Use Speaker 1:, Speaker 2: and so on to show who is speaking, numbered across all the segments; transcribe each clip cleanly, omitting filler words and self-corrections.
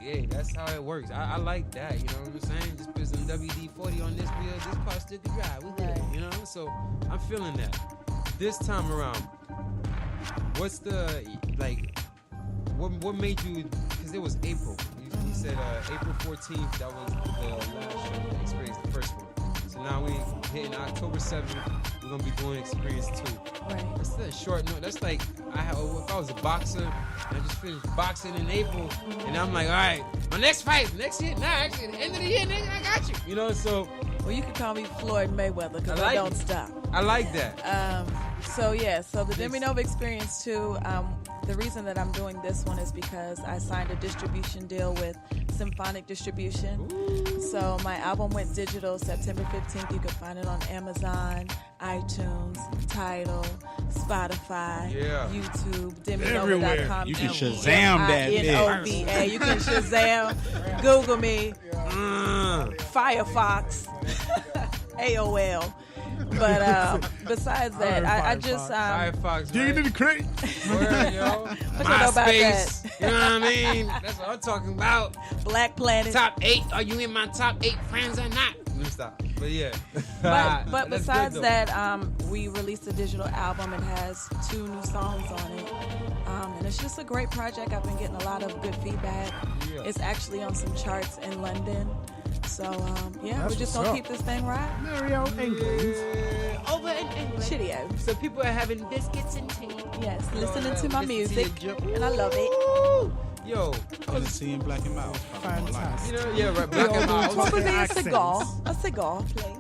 Speaker 1: hey, that's how it works. I like that, you know what I'm saying? Just put some WD-40 on this wheel, this part still can drive. We good, you know? So I'm feeling that. This time around, what's the, like, what made you, because it was April. You said April 14th, that was the last show that experienced the first one. So now we hitting October 7th, we're going to be doing Experience 2.
Speaker 2: Right.
Speaker 1: That's a short note. That's like, if I was a boxer, and I just finished boxing in April, and I'm like, all right, my next fight, next year, actually, at the end of the year, nigga, I got you. You know, so.
Speaker 2: Well, you can call me Floyd Mayweather, because I don't stop.
Speaker 1: I like that.
Speaker 2: So the Demi Nova Experience 2, the reason that I'm doing this one is because I signed a distribution deal with Symphonic Distribution. Ooh. So my album went digital September 15th. You can find it on Amazon, iTunes, Tidal, Spotify, YouTube, DemiNova.com.
Speaker 3: You can Shazam that.
Speaker 2: Nova. You can Shazam, Google me, Firefox, AOL. But besides that, I just
Speaker 1: Firefox.
Speaker 4: Dig into the crate.
Speaker 1: Word, yo. MySpace. You know what I mean? That's what I'm talking about.
Speaker 2: Black Planet.
Speaker 1: Top 8. Are you in my top 8 friends or not? Let me stop. But yeah.
Speaker 2: But besides that, we released a digital album. It has 2 new songs on it. And it's just a great project. I've been getting a lot of good feedback. Yeah. It's actually on some charts in London. So, we're just going to keep this thing right.
Speaker 4: Mario England.
Speaker 1: Over in England.
Speaker 2: Shitty-o.
Speaker 1: So people are having biscuits and tea.
Speaker 2: Yes, listening to my music. And I love it.
Speaker 1: Yo.
Speaker 3: I was seeing Black and Mild.
Speaker 4: Fantastic.
Speaker 1: You know, yeah, right. Black and Mild.
Speaker 2: What would be a cigar? A cigar, please.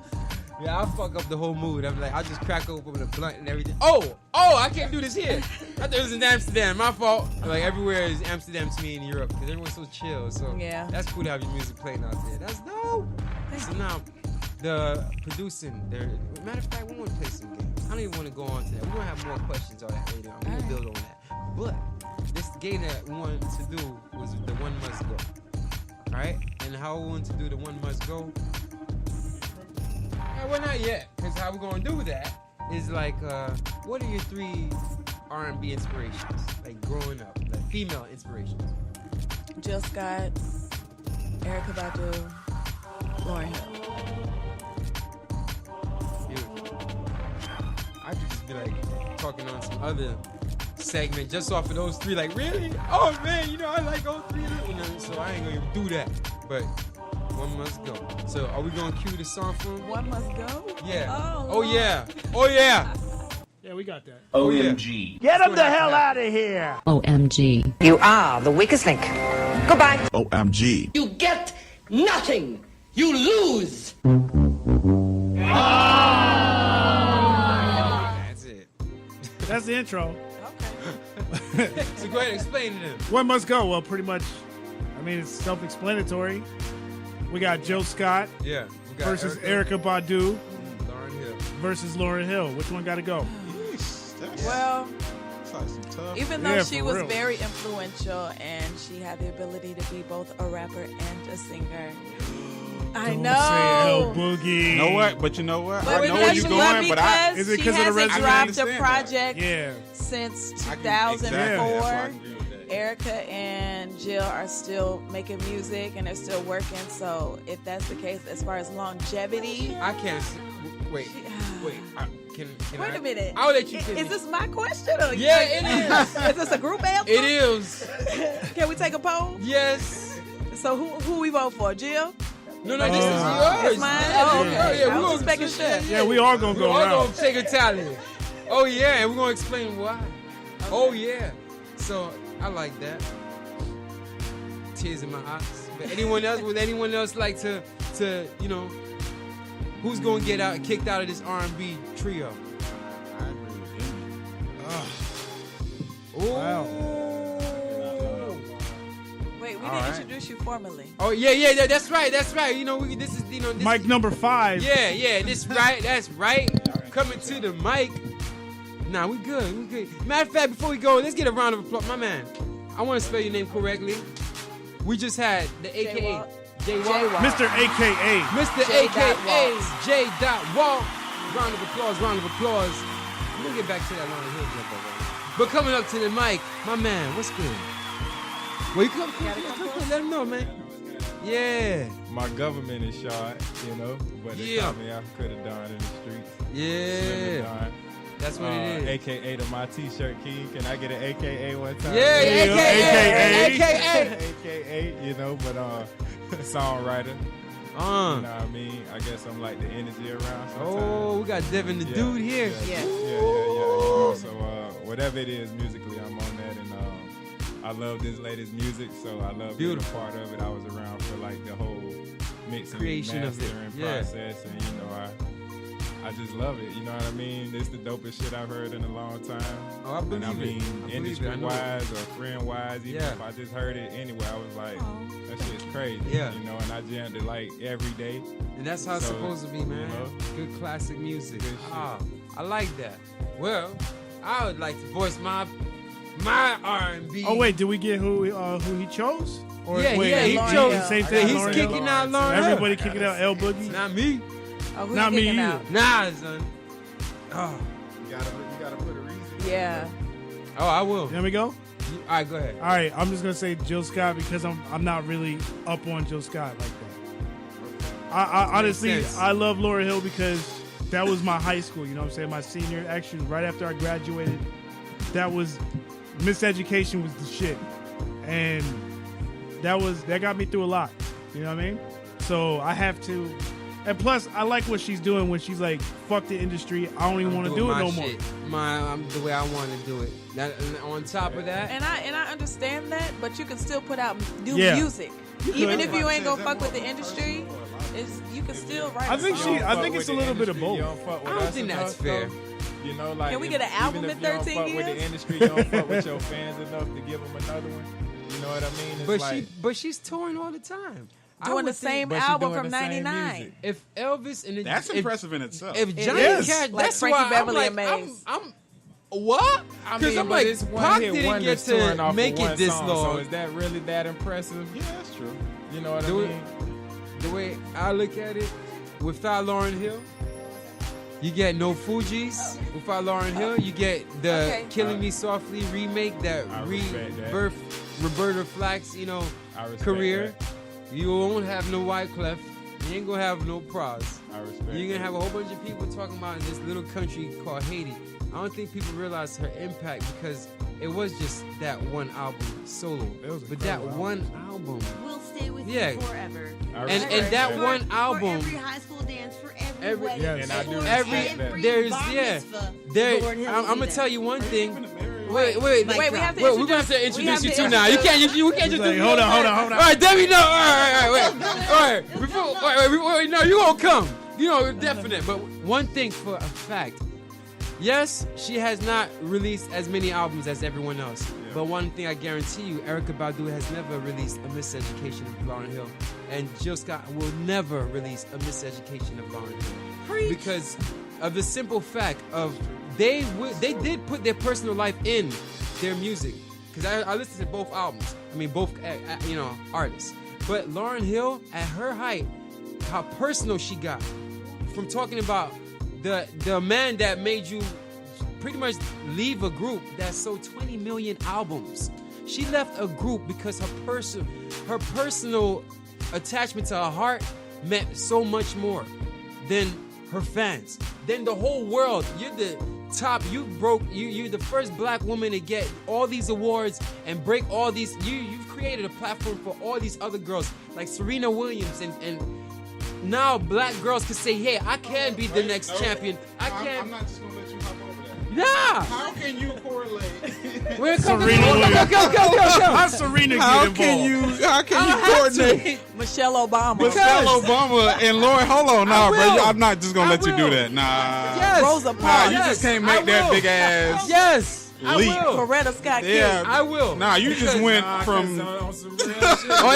Speaker 1: Yeah, I'll fuck up the whole mood. I'm like, I'll just crack open a blunt and everything. Oh, I can't do this here. I thought it was in Amsterdam. My fault. Like, everywhere is Amsterdam to me in Europe because everyone's so chill. So that's cool to have your music playing out there. That's dope. So now, the producing, matter of fact, we want to play some games. I don't even want to go on to that. We're going to have more questions on that later on. We're going to build on that. But this game that we wanted to do was the One Must Go. All right? And how we want to do the One Must Go. Well, not yet, because how we're going to do that is like, what are your 3 R&B inspirations, like growing up, like female inspirations?
Speaker 2: Jill Scott, Erykah Badu, Lauryn Hill.
Speaker 1: Beautiful. I could just be like talking on some other segment just off of those 3, like, really? Oh, man, you know, I like all 3 of them. You know, so I ain't going to even do that, but One Must Go. So are we going to cue the song for him?
Speaker 2: One Must Go?
Speaker 1: Yeah. Oh, yeah. Oh, yeah.
Speaker 4: Yeah, we got that.
Speaker 5: OMG.
Speaker 4: Get him the hell out of here.
Speaker 6: OMG.
Speaker 7: You are the weakest link. Goodbye.
Speaker 3: OMG.
Speaker 7: You get nothing. You lose.
Speaker 1: That's it.
Speaker 4: That's the intro.
Speaker 1: Okay. So go ahead and explain to them.
Speaker 4: One Must Go. Well, pretty much, I mean, it's self-explanatory. We got Jill Scott versus Erykah Badu versus Lauryn Hill. Which one got to go?
Speaker 2: Well, even though she was
Speaker 4: real.
Speaker 2: very influential and she had the ability to be both a rapper and a singer. I know.
Speaker 4: Say El Boogie.
Speaker 3: You know what? But you know what?
Speaker 2: But
Speaker 3: I know where you're going, but
Speaker 4: is it
Speaker 2: she
Speaker 4: because of the
Speaker 2: hasn't dropped a project since 2004. Erykah and Jill are still making music and they're still working. So if that's the case, as far as longevity,
Speaker 1: I can't. Wait. Can
Speaker 2: wait a minute.
Speaker 1: I'll let you finish.
Speaker 2: Is this my question? Or
Speaker 1: it is.
Speaker 2: Is this a group answer?
Speaker 1: It is.
Speaker 2: Can we take a poll?
Speaker 1: Yes.
Speaker 2: So who we vote for? Jill?
Speaker 1: No, this is yours.
Speaker 2: It's mine? Oh, okay.
Speaker 1: Yeah,
Speaker 2: I was just making sure.
Speaker 4: Yeah, we are going to go around.
Speaker 1: We're going to take a tally. Oh, yeah, and we're going to explain why. Okay. Oh, yeah. So, I like that. Tears in my eyes. But would anyone else like to you know, who's going to get kicked out of this R&B trio?
Speaker 3: I agree with him.
Speaker 4: Wow.
Speaker 2: Wait, we didn't introduce you formally.
Speaker 1: Oh, yeah, that's right. You know, this is, you know. This
Speaker 4: mic number 5.
Speaker 1: Yeah, that's right. Coming to the mic. Nah, we good. Matter of fact, before we go, let's get a round of applause. My man, I want to spell your name correctly. We just had the AKA J-Walk.
Speaker 4: Mr. AKA.
Speaker 1: Mr. AKA J. Walk. Round of applause. We'll get back to that Lauryn Hill jump over. But coming up to the mic, my man, what's good? Well, you come, let them know, man. Yeah.
Speaker 5: My government is shot, you know, but they taught me I could have done in the streets.
Speaker 1: Yeah. That's what it is.
Speaker 5: AKA to my t-shirt king. Can I get an AKA one time?
Speaker 1: Yeah, AKA.
Speaker 5: AKA, you know, but songwriter. You know what I mean? I guess I'm like the energy around sometimes.
Speaker 1: Oh, we got Devin the dude here.
Speaker 5: Yeah. You know, so whatever it is musically, I'm on that, and I love this latest music, so I love being a part of it. I was around for like the whole mixing,
Speaker 1: creation
Speaker 5: mastering
Speaker 1: of it.
Speaker 5: process, and you know, I just love it. You know what I mean? It's the dopest shit I've heard in a long time.
Speaker 1: Oh, I believe
Speaker 5: and I mean, industry-wise or friend-wise, even if I just heard it anywhere, I was like, that shit's crazy.
Speaker 1: Yeah.
Speaker 5: You know, and I jammed it like every day.
Speaker 1: And that's how it's supposed to be, man. You know, good classic music. Good shit. I like that. Well, I would like to voice my R&B.
Speaker 4: Oh wait, did we get who he chose?
Speaker 1: Or he chose.
Speaker 4: Same thing.
Speaker 1: He's kicking out Lauren.
Speaker 4: Everybody kicking out L Boogie.
Speaker 1: Not me.
Speaker 2: Oh,
Speaker 4: not me either.
Speaker 2: Out?
Speaker 1: Nah, son.
Speaker 5: Oh. You gotta put a reason.
Speaker 2: Yeah.
Speaker 1: Oh, I will.
Speaker 4: There we go.
Speaker 1: All right, go ahead.
Speaker 4: All right, I'm just gonna say Jill Scott because I'm not really up on Jill Scott like that. I honestly I love Lauryn Hill because that was my high school. You know what I'm saying? My senior, actually, right after I graduated, that was Miseducation was the shit, and that got me through a lot. You know what I mean? So I have to. And plus, I like what she's doing when she's like, "Fuck the industry, I don't even want to do it no more."
Speaker 1: I'm the way I want to do it. Now, on top of that,
Speaker 2: and I understand that, but you can still put out new music, even if you ain't gonna fuck with the industry. You can still write.
Speaker 4: I think it's a little bit of both.
Speaker 1: I don't think that's fair.
Speaker 5: You know, like,
Speaker 2: can we get an album in 13 years?
Speaker 5: You don't fuck with the industry, you don't fuck with your fans enough to give them another one. You know what I mean?
Speaker 1: But she's touring all the time.
Speaker 2: Doing the same album from '99.
Speaker 1: If Elvis and
Speaker 3: that's impressive in itself.
Speaker 1: If Johnny Cash,
Speaker 2: like
Speaker 1: that's
Speaker 2: Frankie
Speaker 1: why
Speaker 2: Beverly
Speaker 1: I'm like,
Speaker 2: and Maze.
Speaker 1: I'm what? Because I'm like, Pac didn't get to make it this long.
Speaker 5: So is that really that impressive?
Speaker 3: Yeah, that's true.
Speaker 5: You know what I mean?
Speaker 1: The way I look at it, without Lauryn Hill, you get No Fugees. Without Lauryn Hill, you get the Killing Me Softly remake that rebirthed Roberta Flack's, career.
Speaker 5: That.
Speaker 1: You won't have no Wyclef. You ain't gonna have no Pras.
Speaker 5: I respect
Speaker 1: You're gonna have a whole bunch of people talking about this little country called Haiti. I don't think people realize her impact because it was just that one album solo. But that one album.
Speaker 6: We'll stay with you forever.
Speaker 1: And that one album.
Speaker 6: For every high school dance, for every wedding.
Speaker 5: And I do
Speaker 1: I'm gonna tell you one thing. Wait,
Speaker 2: we have to
Speaker 1: we're gonna have to introduce you two now. You can't just do
Speaker 4: hold on.
Speaker 1: All right, Demi, no. All right. Wait. No, you gonna come. Definite. But one thing for a fact. Yes, she has not released as many albums as everyone else. Yeah. But one thing I guarantee you, Erykah Badu has never released a Miseducation of Lauryn Hill. And Jill Scott will never release a Miseducation of Lauryn Hill.
Speaker 6: Preach.
Speaker 1: Because of the simple fact of they did put their personal life in their music. Because I listened to both albums. I mean, both, artists. But Lauryn Hill, at her height, how personal she got. From talking about the man that made you pretty much leave a group that sold 20 million albums. She left a group because her personal attachment to her heart meant so much more than her fans. Then the whole world. You're the top. You're the first black woman to get all these awards and break all these. You've created a platform for all these other girls like Serena Williams and now black girls can say, hey, I can be the next champion.
Speaker 3: I'm not just going to let you hop over that.
Speaker 1: Nah.
Speaker 3: How can you correlate?
Speaker 4: Serena Williams.
Speaker 1: Go.
Speaker 4: How Serena get involved?
Speaker 3: How can you coordinate?
Speaker 2: Michelle Obama.
Speaker 3: Michelle Obama and Lauren. Hold on, nah, bro. I'm not just going to let you do that. Nah.
Speaker 1: Yes.
Speaker 2: Rosa Parks.
Speaker 3: You just can't make that big ass leap.
Speaker 2: Coretta Scott King.
Speaker 3: Yeah,
Speaker 1: I will.
Speaker 3: Nah, you just went from...
Speaker 1: Oh,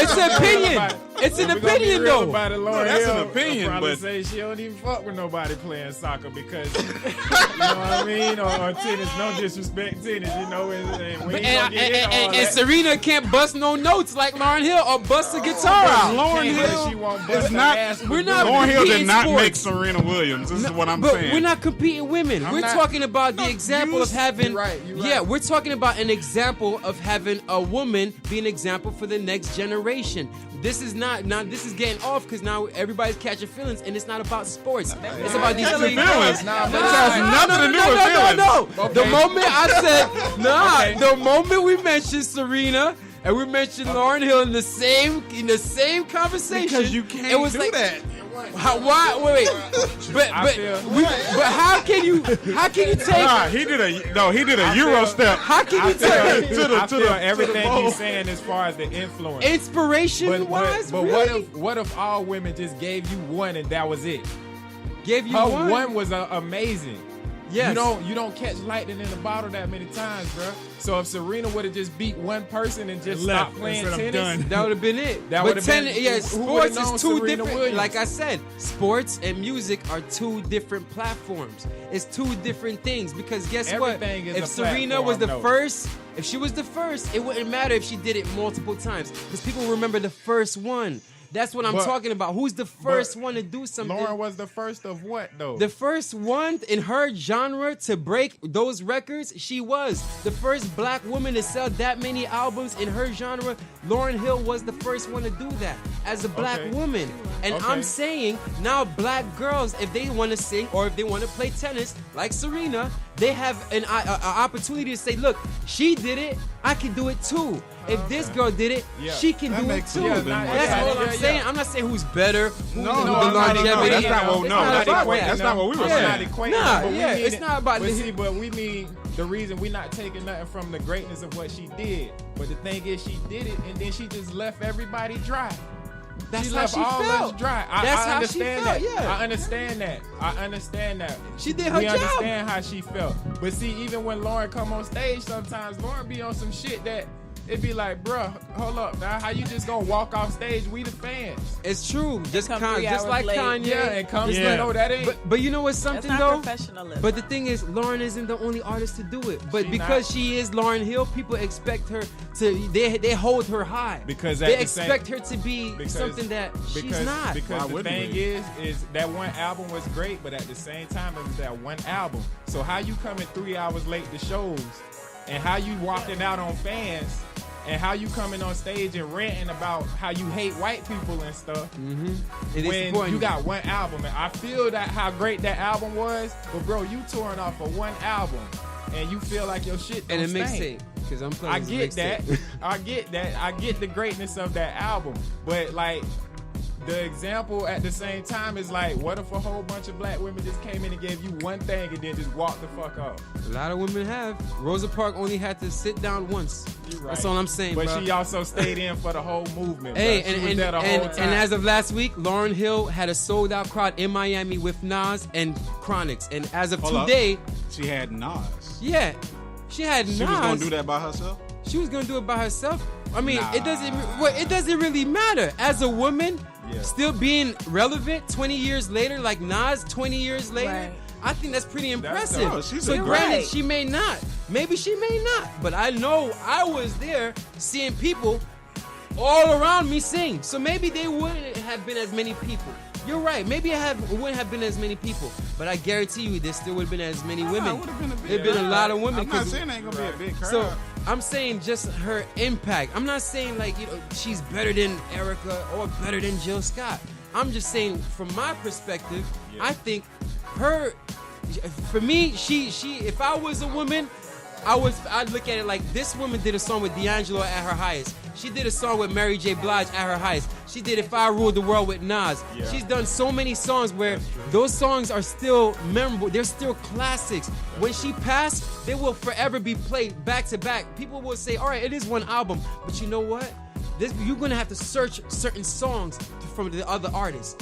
Speaker 1: it's an opinion. It's an opinion, though.
Speaker 5: About it,
Speaker 3: No, that's an opinion,
Speaker 5: probably
Speaker 3: but
Speaker 5: say she don't even fuck with nobody playing soccer because you know what I mean, or tennis. No disrespect, tennis. You know,
Speaker 1: and Serena can't bust no notes like Lauryn Hill or bust a guitar out.
Speaker 3: Lauryn Hill
Speaker 5: she won't bust
Speaker 3: is not.
Speaker 1: We're not
Speaker 3: Lauryn Hill did
Speaker 1: competing
Speaker 3: not
Speaker 1: sports.
Speaker 3: make Serena Williams. This is what I'm
Speaker 1: but
Speaker 3: saying.
Speaker 1: we're not competing women. We're
Speaker 5: not-
Speaker 1: talking about the example of having.
Speaker 5: You're right.
Speaker 1: Yeah, we're talking about an example of having a woman be an example for the next generation. This is not now. This is getting off because now everybody's catching feelings, and it's not about sports. It's about these
Speaker 3: Catching
Speaker 1: three
Speaker 3: feelings.
Speaker 1: girls.
Speaker 3: This has nothing to do with feelings.
Speaker 1: No.
Speaker 5: Okay.
Speaker 1: The moment I said
Speaker 5: Okay.
Speaker 1: the moment we mentioned Serena and we mentioned Lauryn Hill in the same conversation,
Speaker 3: Because you can't
Speaker 1: it was
Speaker 3: do
Speaker 1: like,
Speaker 3: that.
Speaker 1: Why? Wait. But how can you take?
Speaker 3: Nah, he did a Euro step.
Speaker 1: How can you take
Speaker 5: I feel everything he's saying as far as the influence.
Speaker 1: inspiration wise?
Speaker 5: But
Speaker 1: really?
Speaker 5: what if all women just gave you one and that was it?
Speaker 1: Gave you
Speaker 5: Her
Speaker 1: one?
Speaker 5: one was amazing.
Speaker 1: Yes.
Speaker 5: You don't catch lightning in the bottle that many times, bro. So if Serena would have just beat one person and just
Speaker 4: Left
Speaker 5: stopped playing
Speaker 4: and said, "I'm
Speaker 5: tennis,
Speaker 4: done."
Speaker 1: That would have been it.
Speaker 5: That
Speaker 1: but
Speaker 5: would've been- who
Speaker 1: sports
Speaker 5: would've known
Speaker 1: is two
Speaker 5: Serena
Speaker 1: different.
Speaker 5: Williams?
Speaker 1: Like I said, sports and music are two different platforms. It's two different things because guess
Speaker 5: Everything
Speaker 1: what?
Speaker 5: is
Speaker 1: If
Speaker 5: a
Speaker 1: Serena was the
Speaker 5: platform, though.
Speaker 1: first, if she was the first, it wouldn't matter if she did it multiple times because people remember the first one. That's what I'm
Speaker 5: But-
Speaker 1: talking about. Who's the first one to do something?
Speaker 5: Lauren was the first of what though?
Speaker 1: The first one in her genre to break those records, she was. The first black woman to sell that many albums in her genre, Lauryn Hill was the first one to do that as a black
Speaker 5: Okay.
Speaker 1: woman. And
Speaker 5: Okay.
Speaker 1: I'm saying now black girls, if they want to sing or if they want to play tennis like Serena, they have an opportunity to say, look, she did it, I can do it too. If this girl did it,
Speaker 5: Yeah.
Speaker 1: she can
Speaker 3: That
Speaker 1: do it
Speaker 3: makes
Speaker 1: too.
Speaker 3: sense.
Speaker 1: That's
Speaker 5: Yeah,
Speaker 1: all
Speaker 5: yeah,
Speaker 1: I'm
Speaker 5: yeah.
Speaker 1: saying. I'm not saying who's better. Who
Speaker 3: No,
Speaker 1: who
Speaker 3: no,
Speaker 1: the
Speaker 3: no,
Speaker 1: longevity.
Speaker 3: that's not what.
Speaker 1: It's
Speaker 3: No,
Speaker 1: not
Speaker 3: that's
Speaker 1: about
Speaker 3: not.
Speaker 1: that.
Speaker 3: That's not what we were
Speaker 5: We're
Speaker 3: saying.
Speaker 5: not equating
Speaker 1: Nah,
Speaker 5: it, but we
Speaker 1: yeah,
Speaker 5: need
Speaker 1: it's
Speaker 5: it.
Speaker 1: not about
Speaker 5: But
Speaker 1: the-
Speaker 5: see, but we need the reason we're not taking nothing from the greatness of what she did. But the thing is, she did it, and then she just left everybody dry.
Speaker 1: That's
Speaker 5: she
Speaker 1: how
Speaker 5: left
Speaker 1: she
Speaker 5: all
Speaker 1: felt.
Speaker 5: us dry.
Speaker 1: That's
Speaker 5: I
Speaker 1: how she
Speaker 5: understand
Speaker 1: felt,
Speaker 5: that.
Speaker 1: yeah.
Speaker 5: I understand that. I understand that.
Speaker 1: She did her
Speaker 5: we
Speaker 1: job.
Speaker 5: understand how she felt. But see, even when Lauren come on stage, sometimes Lauren be on some shit that it be like, bruh, hold up, now how you just gonna walk off stage? We the fans.
Speaker 1: It's true. Just
Speaker 2: Come 3
Speaker 1: just
Speaker 2: hours
Speaker 1: like
Speaker 2: late.
Speaker 1: Kanye.
Speaker 5: Yeah, and come
Speaker 4: Yeah.
Speaker 5: no, that ain't.
Speaker 1: But you know what's
Speaker 2: That's
Speaker 1: something
Speaker 2: not
Speaker 1: though?
Speaker 2: professionalism.
Speaker 1: But the thing is, Lauren isn't the only artist to do it. But
Speaker 5: She
Speaker 1: because
Speaker 5: not.
Speaker 1: she is Lauryn Hill, people expect her to. They hold her high.
Speaker 5: Because at
Speaker 1: they
Speaker 5: the same-
Speaker 1: expect her to be
Speaker 5: because-
Speaker 1: something that she's not.
Speaker 5: Because
Speaker 3: Why
Speaker 5: the
Speaker 3: wouldn't
Speaker 5: thing
Speaker 3: we?
Speaker 5: is that one album was great, but at the same time it was that one album. So how you coming 3 hours late to shows, and how you walking out on fans, and how you coming on stage and ranting about how you hate white people and stuff
Speaker 1: It is
Speaker 5: when
Speaker 1: important.
Speaker 5: you got one album. And I feel that how great that album was, but bro, you touring off of one album and you feel like your shit don't
Speaker 1: and a
Speaker 5: stink.
Speaker 1: mixtape because I'm playing.
Speaker 5: I
Speaker 1: this
Speaker 5: get that.
Speaker 1: mixtape.
Speaker 5: I get that. I get the greatness of that album. But like the example at the same time is like, what if a whole bunch of black women just came in and gave you one thing and then just walked the fuck off?
Speaker 1: A lot of women have. Rosa Parks only had to sit down once.
Speaker 5: You're right.
Speaker 1: That's all I'm saying,
Speaker 5: But
Speaker 1: bro.
Speaker 5: she also stayed in for the whole movement.
Speaker 1: Hey,
Speaker 5: bro. She was there the whole time.
Speaker 1: and as of last week, Lauryn Hill had a sold out crowd in Miami with Nas and Chronix. And as of
Speaker 3: Hold up.
Speaker 1: today,
Speaker 3: She had Nas.
Speaker 1: yeah, she had Nas.
Speaker 3: She was gonna do that by herself.
Speaker 1: She was gonna do it by herself. I mean,
Speaker 3: Nah.
Speaker 1: it doesn't really matter. As a woman,
Speaker 5: Yeah.
Speaker 1: still being relevant 20 years later, like Nas 20 years later,
Speaker 2: Right.
Speaker 1: I think that's pretty
Speaker 5: That's
Speaker 1: impressive.
Speaker 3: dope. She's
Speaker 1: So
Speaker 3: a
Speaker 1: granted,
Speaker 2: great-
Speaker 1: she may not. Maybe she may not. But I know I was there seeing people all around me sing. So maybe they wouldn't have been as many people. You're right. Maybe it wouldn't have been as many people. But I guarantee you there still would have been as many women.
Speaker 3: it would've been a big
Speaker 1: There'd been a
Speaker 3: crowd.
Speaker 1: lot of women.
Speaker 3: I'm not
Speaker 1: 'cause-
Speaker 3: saying it ain't gonna be a big crowd.
Speaker 1: so I'm saying just her impact. I'm not saying like she's better than Erica or better than Jill Scott. I'm just saying from my perspective, I think her. For me, she. If I was a woman, I'd look at it like this woman did a song with D'Angelo at her highest. She did a song with Mary J. Blige at her highest. She did If I Ruled the World with Nas.
Speaker 5: Yeah.
Speaker 1: She's done so many songs where those songs are still memorable. They're still classics. When she passed, they will forever be played back to back. People will say, all right, it is one album. But you know what? You're going to have to search certain songs from the other artists.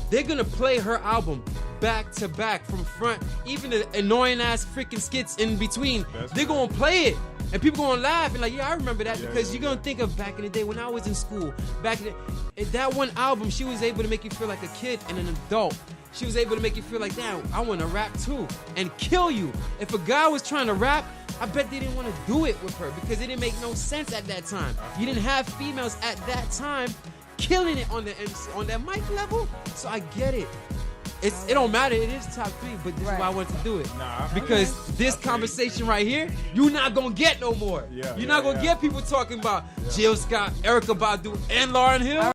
Speaker 1: They're going to play her album back to back from front. Even the annoying ass freaking skits in between. They're going to play it. And people gonna laugh and like, yeah, I remember that because you're gonna think of back in the day when I was in school. Back in that one album, she was able to make you feel like a kid and an adult. She was able to make you feel like, damn, I want to rap too, and kill you. If a guy was trying to rap, I bet they didn't want to do it with her because it didn't make no sense at that time. You didn't have females at that time killing it on the MC, on that mic level. So I get it. It don't matter. It is top 3, but this is why I wanted to do it. Because this conversation right here, you're not gonna get no more. You're not gonna get people talking about Jill Scott, Erykah Badu, and Lauryn Hill.